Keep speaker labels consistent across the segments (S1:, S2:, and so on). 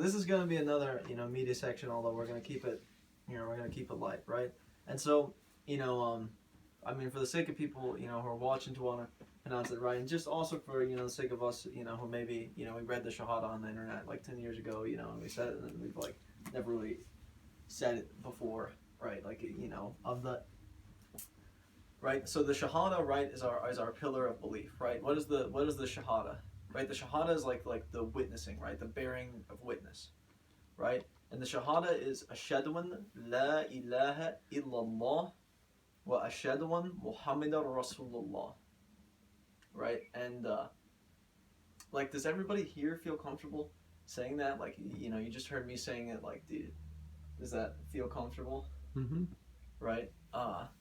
S1: this is going to be another, media section, although we're going to keep it, we're going to keep it light, right? And so, I mean, for the sake of people, who are watching to want to pronounce it right, and just also for, the sake of us, who maybe, we read the Shahada on the internet like 10 years ago, and we said it, and we've, like, never really said it before, right? Like, of the, right? So the Shahada, right, is our pillar of belief, right? What is the Shahada? Right, the Shahada is like the witnessing, right, the bearing of witness, right, and the Shahada is Ashhadu an la ilaha illallah wa ashhadu an Muhammadan Rasulullah, right, and like, does everybody here feel comfortable saying that? Like, you just heard me saying it, like, dude, does that feel comfortable?
S2: Mm-hmm.
S1: Right.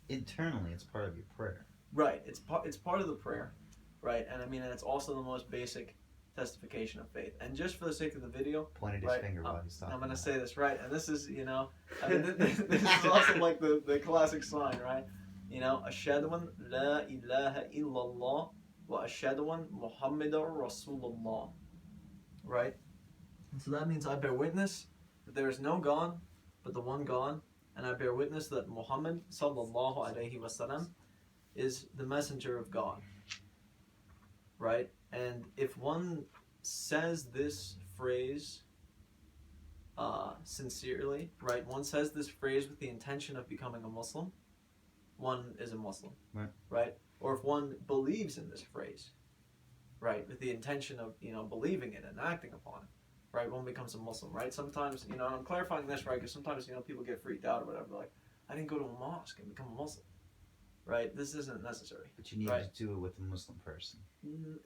S3: Internally, it's part of your prayer.
S1: Right. It's part of the prayer. Right, and I mean, and it's also the most basic testification of faith. And just for the sake of the video,
S3: pointed his finger while he's talking.
S1: I'm going to say this, right, and this is, I mean, this is also like the classic sign, right? Ashhadu an la ilaha illallah wa ashhadu an Muhammadan Rasulullah, right? And so that means I bear witness that there is no God but the one God, and I bear witness that Muhammad sallallahu alaihi wasallam is the messenger of God. Right? And if one says this phrase sincerely, right? One says this phrase with the intention of becoming a Muslim, one is a Muslim. Right? Or if one believes in this phrase, right, with the intention of, believing it and acting upon it, right, one becomes a Muslim, right? Sometimes, and I'm clarifying this, right, because sometimes, people get freaked out or whatever, like, I didn't go to a mosque and become a Muslim. Right, this isn't necessary.
S3: But you need to do it with a Muslim person.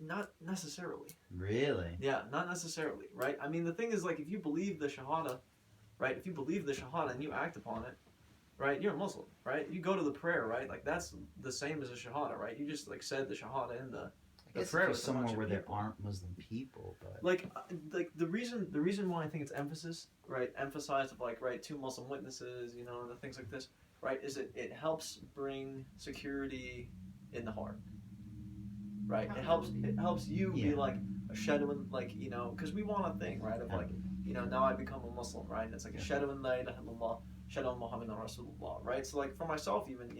S1: Not necessarily.
S3: Really?
S1: Yeah, not necessarily. Right. I mean, the thing is, like, if you believe the Shahada, right? If you believe the Shahada and you act upon it, right? You're a Muslim, right? You go to the prayer, right? Like, that's the same as a Shahada, right? You just, like, said the Shahada in the prayer.
S3: If somewhere where there aren't Muslim people, but
S1: like the reason why I think it's emphasized of, like, right, 2 Muslim witnesses, and the things like this. Right, is it helps bring security in the heart. Right, it helps you be like ashhadu an, like, because we want a thing, right, of like, now I become a Muslim, right, and it's like ashhadu an la ilaha illallah, ashhadu an Muhammadan Rasulullah, right. So, like, for myself even,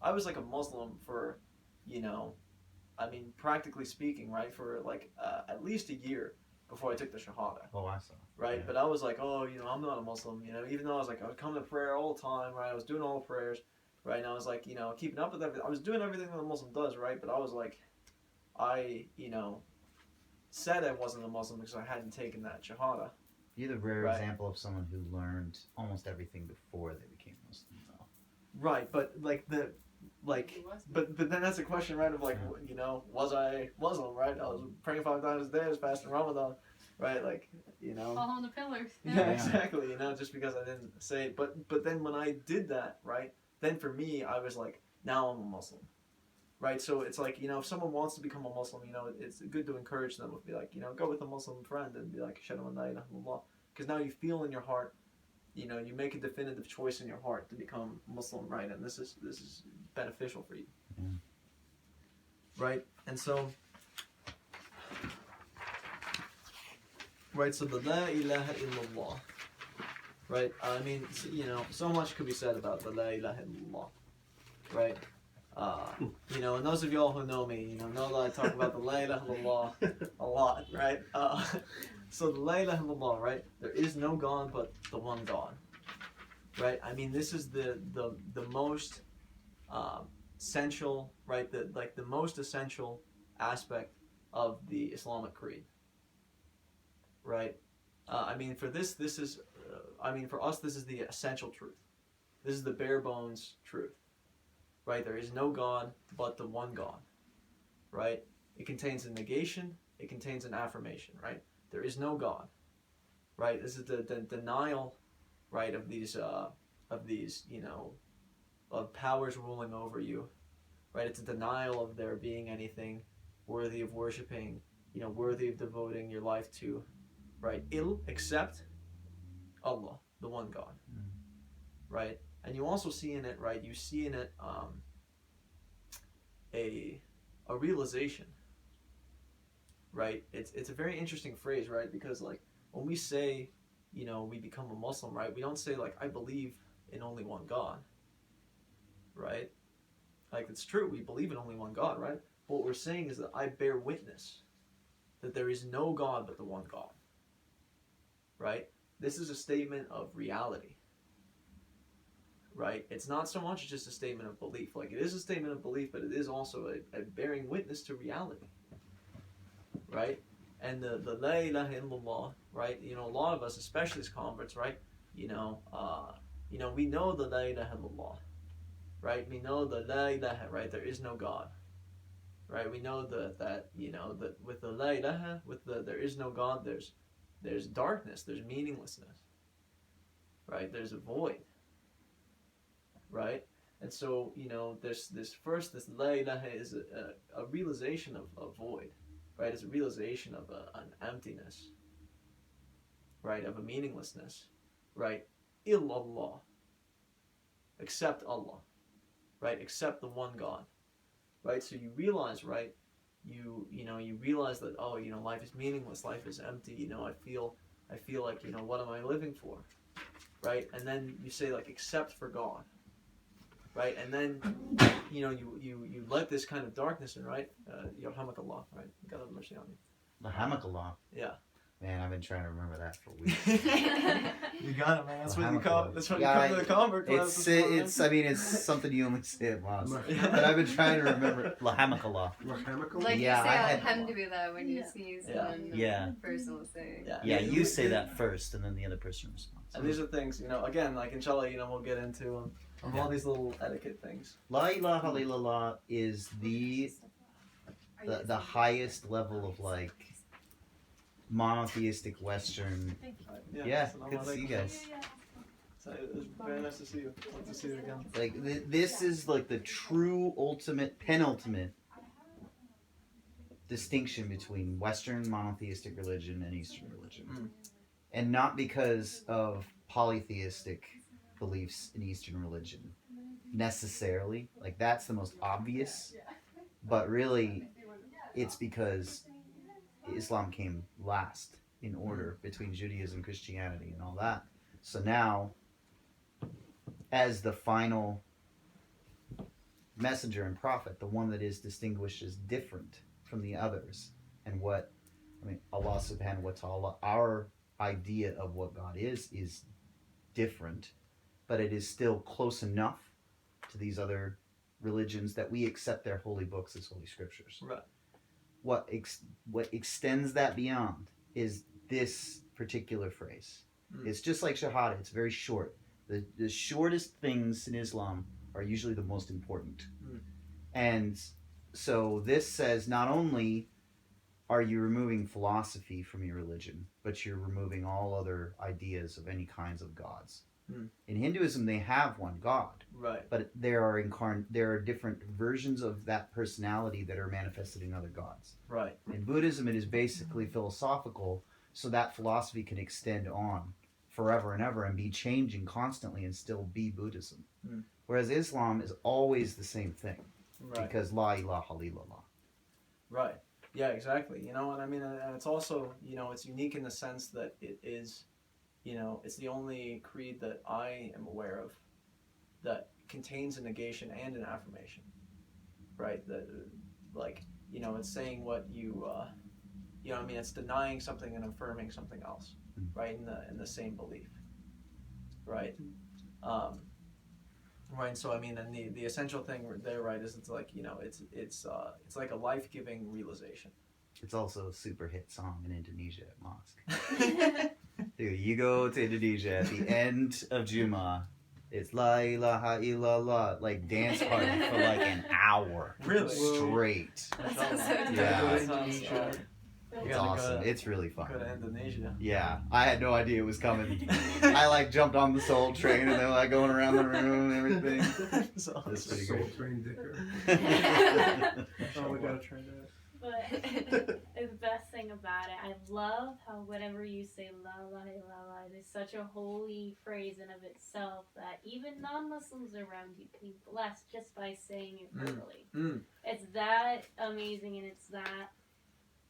S1: I was like a Muslim for, I mean, practically speaking, right, for like at least a year before I took the Shahada.
S3: Oh, I saw.
S1: Right,
S3: Yeah.
S1: But I was like, oh, I'm not a Muslim, even though I was coming to prayer all the time, right, I was doing all the prayers, right, and I was like, keeping up with everything, I was doing everything that a Muslim does, right, but I was like, I, said I wasn't a Muslim because I hadn't taken that Shahada.
S3: You're the rare example of someone who learned almost everything before they became Muslim, though.
S1: Right, but, like, but then that's a question, right, of, like, was I Muslim, right, I was praying 5 times a day, I was fasting Ramadan. Right, like,
S4: All on the pillars.
S1: Yeah, exactly, just because I didn't say it. But then when I did that, right, then for me, I was like, now I'm a Muslim. Right, so it's like, if someone wants to become a Muslim, it's good to encourage them with, be like, go with a Muslim friend and be like, Ashhadu an la ilaha illallah. Because now you feel in your heart, you make a definitive choice in your heart to become Muslim, right, and this is beneficial for you.
S3: Yeah.
S1: Right, and so... Right, so the La ilaha illallah, right, I mean, so much could be said about the La ilaha illallah, right, and those of y'all who know me, know that I talk about the La ilaha illallah a lot, right, so the La ilaha illallah, right, there is no God but the one God, right, I mean, this is the most essential, right, the most essential aspect of the Islamic creed. Right, I mean, for this is, for us, this is the essential truth. This is the bare bones truth. Right, there is no God but the one God. Right, it contains a negation. It contains an affirmation. Right, there is no God. Right, this is the denial, right, of these of powers ruling over you. Right, it's a denial of there being anything worthy of worshiping. Worthy of devoting your life to. Right, except Allah, the one God, right, and you also see in it, right, you see in it a realization, right, it's a very interesting phrase, right, because, like, when we say, we become a Muslim, right? We don't say like, I believe in only one God, right? Like, it's true, we believe in only one God, right? What we're saying is that I bear witness that there is no God but the one God, right? This is a statement of reality, right? It's not so much just a statement of belief. Like, it is a statement of belief, but it is also a bearing witness to reality, right? And the La ilaha illallah, right? A lot of us, especially as converts, right? We know the La ilaha illallah, right? We know the La ilaha, right? There is no God, right? We know that with the La ilaha, with the there is no God, there's darkness, there's meaninglessness, right? There's a void, right? And so, this La ilaha is a realization of a void, right? It's a realization of an emptiness, right? Of a meaninglessness, right? Illallah, except Allah, right? Except the one God, right? So you realize, right? You realize that, life is meaningless, life is empty. I feel like, what am I living for, right? And then you say, like, except for God, right? And then you let this kind of darkness in, right? Yarhamakallah, right? God have mercy on you.
S3: Lahamakallah.
S1: Yeah.
S3: Man, I've been trying to remember that for weeks.
S1: You got it, man. That's what you come. That's what
S3: Yeah,
S1: you come to the convert class.
S3: It's something you only say at mosque. But I've been trying to remember Lahamakallah.
S2: Like
S3: Yeah,
S2: you
S3: I
S2: say
S3: had-
S2: alhamdulillah when you sneeze,
S1: Yeah.
S2: and then
S3: Yeah.
S2: the person will say.
S3: Yeah, you say that first, and then the other person responds.
S1: And these are things, again, like inshallah, we'll get into all these little etiquette things.
S3: La ilaha illallah is the highest level of like monotheistic Western. Yeah, good to see you guys.
S1: So it's very nice to see you. Good to see you again.
S3: Like this is like the true ultimate penultimate distinction between Western monotheistic religion and Eastern religion. And not because of polytheistic beliefs in Eastern religion necessarily, like that's the most obvious, but really it's because Islam came last in order between Judaism, Christianity, and all that. So now, as the final messenger and prophet, the one that is distinguished as different from the others, and Allah subhanahu wa ta'ala, our idea of what God is different, but it is still close enough to these other religions that we accept their holy books as holy scriptures.
S1: Right.
S3: What extends that beyond is this particular phrase. It's just like Shahada. It's very short. The shortest things in Islam are usually the most important. And so this says not only are you removing philosophy from your religion, but you're removing all other ideas of any kinds of gods. In Hinduism, they have one God,
S1: right?
S3: But there are different versions of that personality that are manifested in other gods.
S1: Right.
S3: In Buddhism, it is basically philosophical, so that philosophy can extend on forever and ever and be changing constantly and still be Buddhism. Whereas Islam is always the same thing,
S1: right?
S3: Because La ilaha illallah.
S1: Right. Yeah, exactly. And I mean, and it's also, it's unique in the sense that it is, it's the only creed that I am aware of that contains a negation and an affirmation, right? That, like, it's saying what you, it's denying something and affirming something else, right? In the same belief, right? Right. So I mean, and the essential thing there, right, is it's like it's like a life-giving realization.
S3: It's also a super hit song in Indonesia at mosque. Dude, you go to Indonesia at the end of Jummah, it's La ilaha illallah, like dance party for like an hour.
S1: Really?
S3: Straight.
S2: That sounds so
S3: Yeah.
S1: You
S3: It's
S1: gotta
S3: awesome.
S1: Go
S3: It's really fun.
S1: to Indonesia.
S3: Yeah, I had no idea it was coming. I like jumped on the Soul Train and they're like going around the room and everything.
S1: So
S3: It's pretty
S4: Soul
S3: great.
S4: Train Dicker.
S1: oh, we gotta train it.
S5: But the best thing about it, I love how whatever you say, la la la la, it is such a holy phrase in of itself that even non-Muslims around you can be blessed just by saying it verbally. It's that amazing, and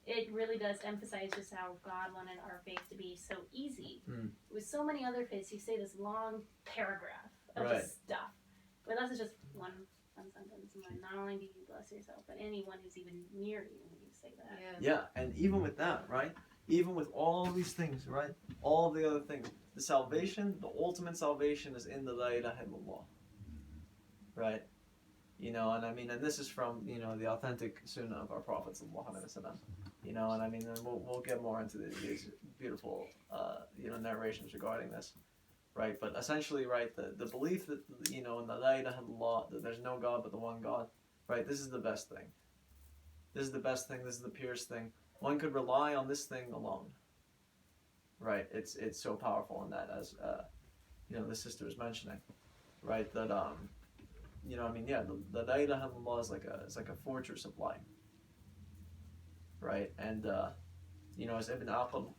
S5: it really does emphasize just how God wanted our faith to be so easy. It was there's so many other faiths who say this long paragraph of
S1: Right.
S5: just stuff. But that's just one sentence. And not only do you bless yourself, but anyone who's even near you when you say that.
S2: Yeah.
S1: Yeah, and even with that, right? Even with all these things, right? All the other things, the salvation, the ultimate salvation is in the La ilaha illallah, right? You know, and I mean, and this is from, you know, the authentic sunnah of our Prophet sallallahu alaihi wasallam. You know, and I mean, and we'll get more into these beautiful, you know, narrations regarding this, right? But essentially, right, the belief that, you know, in the La ilaha illallah, that there's no God but the one God, right? This is the best thing. This is the best thing. This is the purest thing. One could rely on this thing alone. Right? It's so powerful in that, as you know, the sister was mentioning, right? That you know, I mean, yeah, the La ilaha illallah is like a fortress of light. Right? And you know, as Ibn Aqil,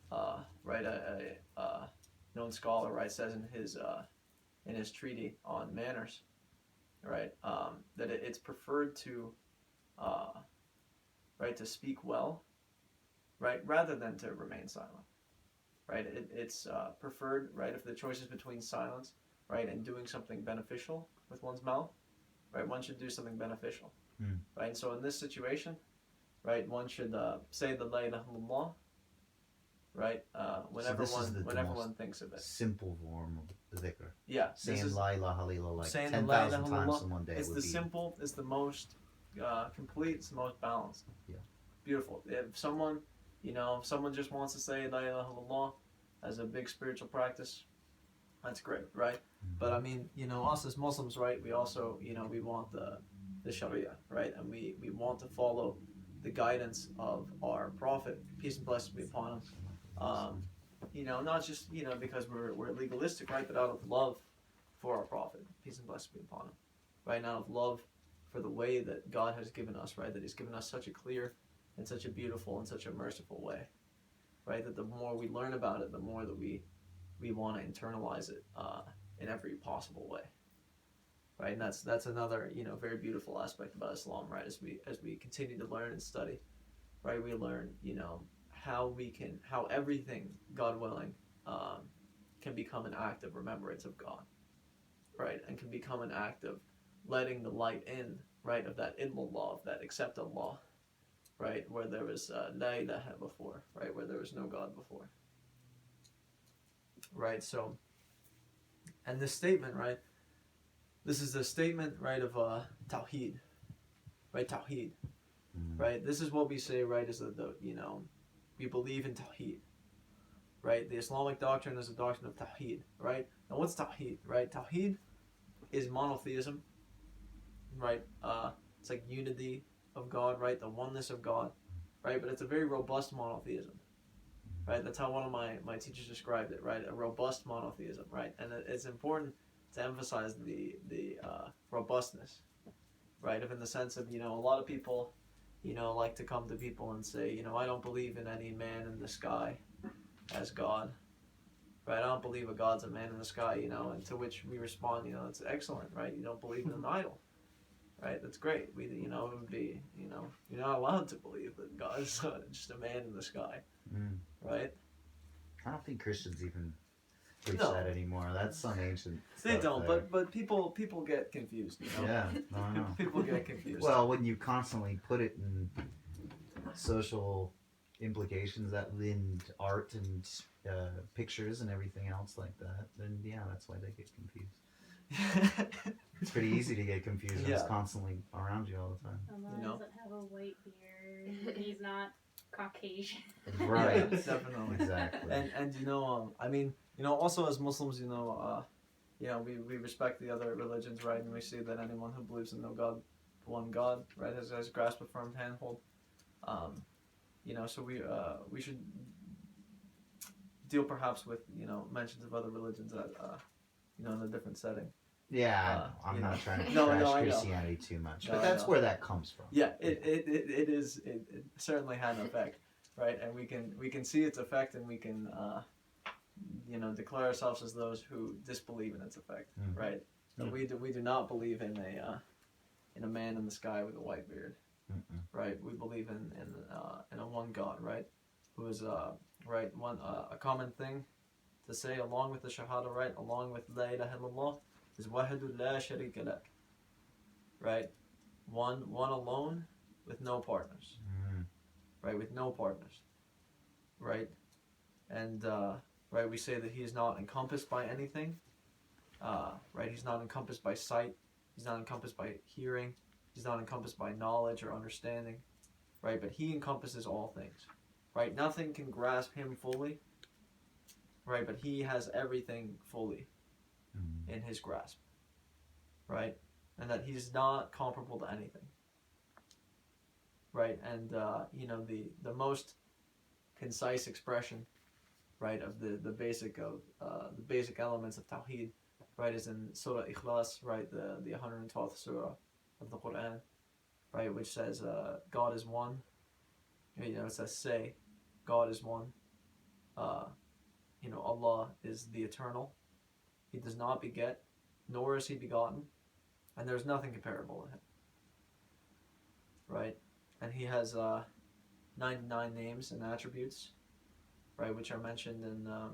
S1: right, a known scholar, right, says in his treatise on manners, right, that it's preferred to right, to speak well, right, rather than to remain silent, right? It's preferred, right, if the choice is between silence, right, and doing something beneficial with one's mouth, right, one should do something beneficial, right? And so in this situation, right, one should say the La ilaha illallah, right, whenever
S3: this is
S1: whenever
S3: most
S1: one thinks of it.
S3: Simple form of dhikr.
S1: Yeah, this
S3: Saying
S1: is
S3: La ilaha illallah like
S1: saying
S3: 10,000
S1: La ilaha
S3: times in one day
S1: it's
S3: would
S1: the
S3: be
S1: simple, it's the most complete, it's the most balanced.
S3: Yeah.
S1: Beautiful. If someone, you know, if someone just wants to say La ilaha illallah as a big spiritual practice, that's great, right? But I mean, you know, us as Muslims, right, we also, you know, we want the Sharia, right? And we want to follow the guidance of our Prophet, peace and blessings be upon him. You know, not just, you know, because we're legalistic, right, but out of love for our Prophet, peace and blessings be upon him, right? And out of love for the way that God has given us, right? That He's given us such a clear and such a beautiful and such a merciful way, right? That the more we learn about it, the more that we want to internalize it in every possible way, right? And that's another, you know, very beautiful aspect about Islam, right? As we continue to learn and study, right? We learn, you know, how everything, God willing, can become an act of remembrance of God, right? And can become an act of letting the light in, right, of that illallah, of that accept Allah, right, where there was la ilaha before, right, where there was no God before, right? So, and this statement, right, this is the statement, right, of tawheed, right, tawheed, right? This is what we say, right, is the you know, we believe in tawheed, right? The Islamic doctrine is a doctrine of tawheed, right? Now what's tawheed, right? Tawheed is monotheism, right? It's like unity of God, right? The oneness of God, right? But it's a very robust monotheism, right? That's how one of my teachers described it, right? A robust monotheism, right? And it's important to emphasize the robustness, right? If in the sense of, you know, a lot of people, you know, like to come to people and say, you know, I don't believe in any man in the sky as God, right? I don't believe a God's a man in the sky, you know, and to which we respond, you know, it's excellent, right? You don't believe in an idol, right? That's great. We, you know, it would be, you know, you're not allowed to believe that God is just a man in the sky, right?
S3: I don't think Christians even preach
S1: No.
S3: that anymore. That's some ancient
S1: They
S3: stuff
S1: don't,
S3: there.
S1: but people get confused, you know?
S3: Yeah, I know.
S1: People get confused.
S3: Well, when you constantly put it in social implications that in art and pictures and everything else like that, then yeah, that's why they get confused. It's pretty easy to get confused when it's
S1: Yeah.
S3: constantly around you all the time.
S5: Allah
S1: You know?
S5: doesn't have a white beard. He's not Caucasian.
S3: Right.
S1: Yeah, definitely.
S3: Exactly.
S1: And you know, I mean, you know, also as Muslims, you know, we respect the other religions, right? And we see that anyone who believes in no God, one God, right, has grasped a firm handhold. You know, so we should deal perhaps with, you know, mentions of other religions that, you know, in a different setting.
S3: Yeah, I'm
S1: you
S3: not
S1: know.
S3: trying to
S1: No,
S3: trash
S1: no, I know.
S3: Christianity too much,
S1: No,
S3: but
S1: I
S3: that's
S1: know.
S3: where that comes from.
S1: Yeah, it certainly had an effect, right? And we can see its effect, and we can you know, declare ourselves as those who disbelieve in its effect,
S3: Mhm.
S1: right? But we do not believe in a man in the sky with a white beard,
S3: Mm-mm.
S1: right? We believe in a one God, right? Who is right, one a common thing to say along with the Shahada, right? Along with La ilaha illallah is Wahadu la sharika lak. Right? One alone with no partners. Right? With no partners. Right? And right, we say that he is not encompassed by anything. Right? He's not encompassed by sight. He's not encompassed by hearing. He's not encompassed by knowledge or understanding. Right? But he encompasses all things. Right? Nothing can grasp him fully. Right? But he has everything fully in his grasp. Right? And that he's not comparable to anything. Right? And, the most concise expression, right, of the basic elements of Tawheed, right, is in Surah Ikhlas, right, the 112th Surah of the Quran, right, which says, God is one. It says, say, God is one. Allah is the eternal. He does not beget, nor is he begotten, and there's nothing comparable to him. Right? And he has 99 names and attributes, right, which are mentioned in the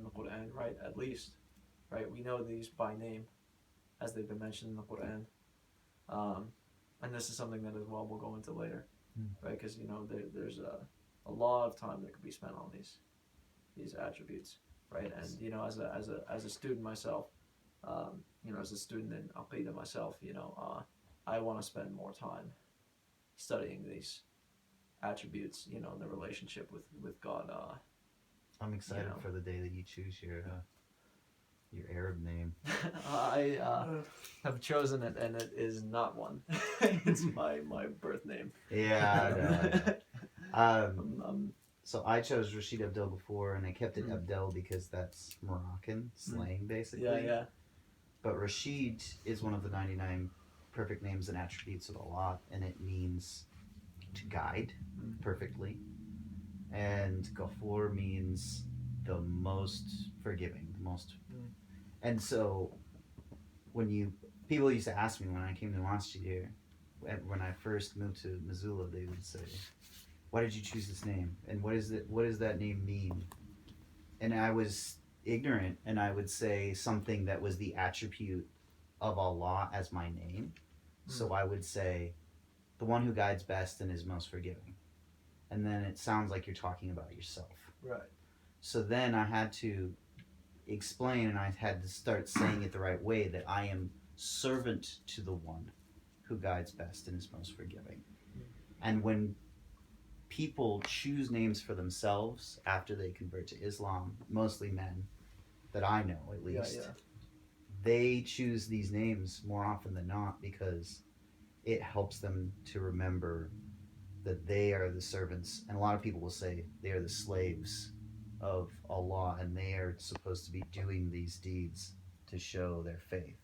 S1: Quran, right, at least, right, we know these by name, as they've been mentioned in the Quran, and this is something that as well we'll go into later, right, because, there's a lot of time that could be spent on these attributes, right, and, as a student myself, as a student in Aqidah myself, I want to spend more time studying these attributes, in the relationship with God.
S3: I'm excited for the day that you choose your Arab name.
S1: I have chosen it, and it is not one. It's my birth name.
S3: Yeah, I know. So I chose Rashid Abdel before, and I kept it Abdel because that's Moroccan slang, basically.
S1: Yeah.
S3: But Rashid is one of the 99 perfect names and attributes of Allah, and it means to guide perfectly. And Ghafur means the most forgiving, the most. And so, people used to ask me when I came to Masjid here, when I first moved to Missoula, they would say, "Why did you choose this name? And what does that name mean?" And I was ignorant, and I would say something that was the attribute of Allah as my name. So I would say, the one who guides best and is most forgiving. And then it sounds like you're talking about yourself.
S1: Right.
S3: So then I had to explain, and I had to start saying it the right way, that I am servant to the one who guides best and is most forgiving. And when people choose names for themselves after they convert to Islam, mostly men that I know at least, they choose these names more often than not because it helps them to remember that they are the servants. And a lot of people will say they are the slaves of Allah, and they are supposed to be doing these deeds to show their faith.